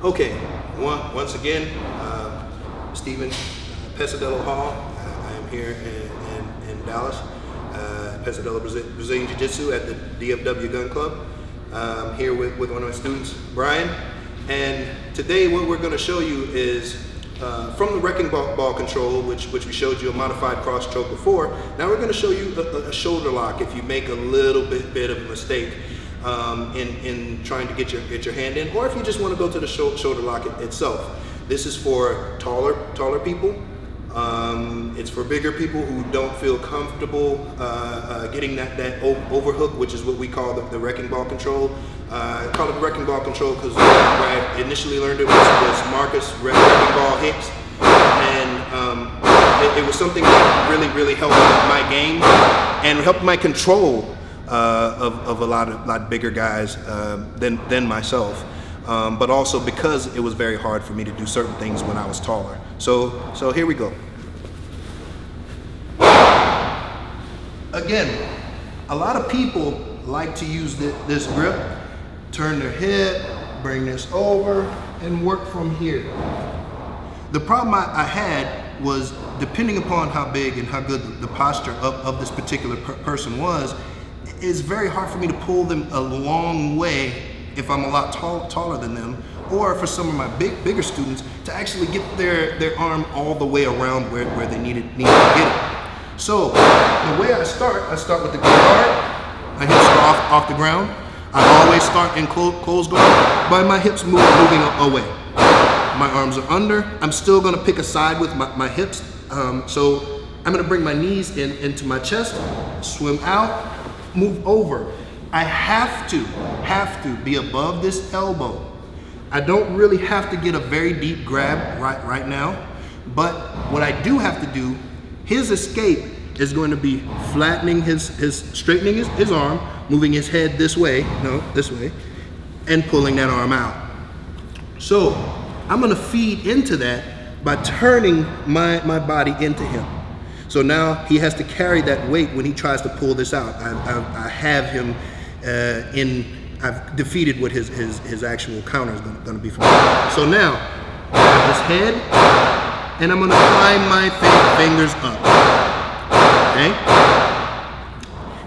Okay, once again, Stephen, Pesadelo Hall. I am here in Dallas, Pesadelo Brazilian Jiu-Jitsu at the DFW Gun Club. I'm here with one of my students, Brian. And today what we're going to show you is from the wrecking ball control, which we showed you a modified cross choke before. Now we're going to show you a shoulder lock if you make a little bit of a mistake in trying to get your hand in, or if you just want to go to the shoulder lock itself. This is for taller people. It's for bigger people who don't feel comfortable getting that overhook, which is what we call the wrecking ball control. I call it wrecking ball control because where I initially learned it was Marcus wrecking ball Hicks, and it was something that really helped my game and helped my control of a lot bigger guys than myself. But also because it was very hard for me to do certain things when I was taller. So here we go. Again, a lot of people like to use this grip, turn their head, bring this over, and work from here. The problem I had was, depending upon how big and how good the posture of this particular person was, it's very hard for me to pull them a long way if I'm a lot taller than them, or for some of my bigger students to actually get their arm all the way around where they need to get it. So the way I start with the guard. My hips are off the ground. I always start in closed guard by my hips moving away. My arms are under. I'm still going to pick a side with my hips. So I'm going to bring my knees into my chest, swim out, move over. I have to be above this elbow. I don't really have to get a very deep grab right now, but what I do have to do, his escape is going to be flattening straightening his arm, moving his head this way, and pulling that arm out. So I'm going to feed into that by turning my body into him. So now he has to carry that weight when he tries to pull this out. I have him I've defeated what his actual counter is going to be for me. So now I have this head, and I'm going to climb my fingers up. Okay.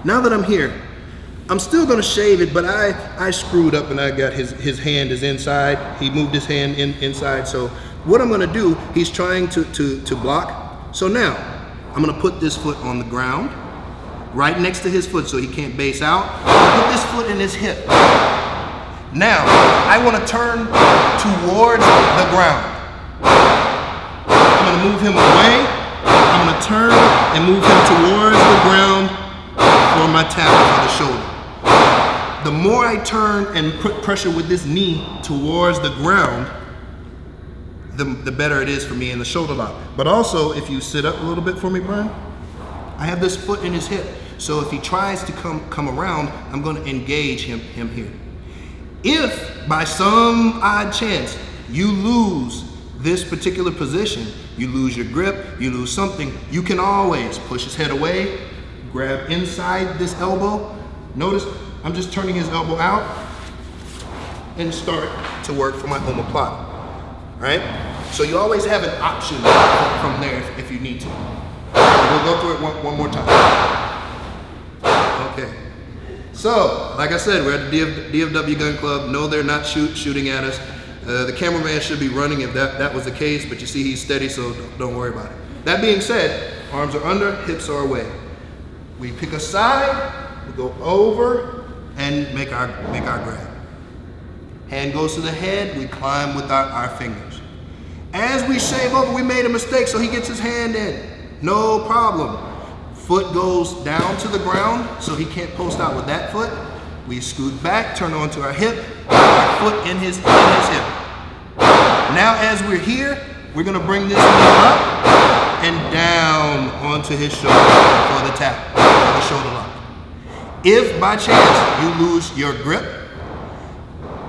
Now that I'm here, I'm still going to shave it, but I screwed up and I got his hand is inside. He moved his hand inside. So what I'm going to do, he's trying to block. So now I'm going to put this foot on the ground, right next to his foot so he can't base out. Put this foot in his hip. Now, I want to turn towards the ground. I'm going to move him away. I'm going to turn and move him towards the ground for my tap on the shoulder. The more I turn and put pressure with this knee towards the ground, the better it is for me in the shoulder lock. But also, if you sit up a little bit for me, Brian, I have this foot in his hip. So if he tries to come around, I'm going to engage him here. If by some odd chance you lose this particular position, you lose your grip, you lose something, you can always push his head away, grab inside this elbow. Notice I'm just turning his elbow out and start to work for my omoplata. All right? So you always have an option from there if you need to. We'll go through it one more time. Okay. So, like I said, we're at the DFW Gun Club. No, they're not shooting at us. The cameraman should be running if that was the case, but you see he's steady, so don't worry about it. That being said, arms are under, hips are away. We pick a side, we go over, and make our grab. Hand goes to the head, we climb with our fingers. As we shave over, we made a mistake, so he gets his hand in. No problem. Foot goes down to the ground, so he can't post out with that foot. We scoot back, turn onto our hip, our foot in his hip. Now as we're here, we're gonna bring this knee up and down onto his shoulder for the tap, for the shoulder lock. If by chance you lose your grip,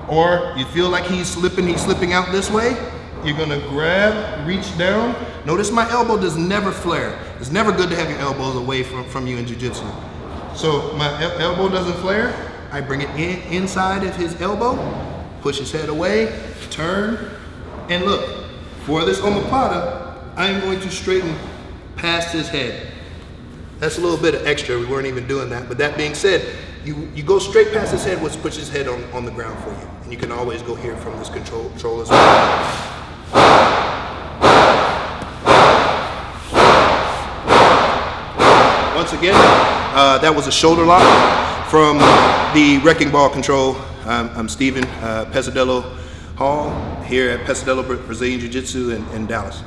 or you feel like he's slipping out this way, you're gonna grab, reach down. Notice my elbow does never flare. It's never good to have your elbows away from you in jiu-jitsu. So my elbow doesn't flare. I bring it inside of his elbow, push his head away, turn, and look, for this omoplata, I am going to straighten past his head. That's a little bit of extra, we weren't even doing that, but that being said, you go straight past his head, which puts his head on the ground for you. And you can always go here from this control as well. Once again, that was a shoulder lock from the Wrecking Ball Control. I'm Steven, Pesadelo Hall here at Pesadelo Brazilian Jiu-Jitsu in Dallas.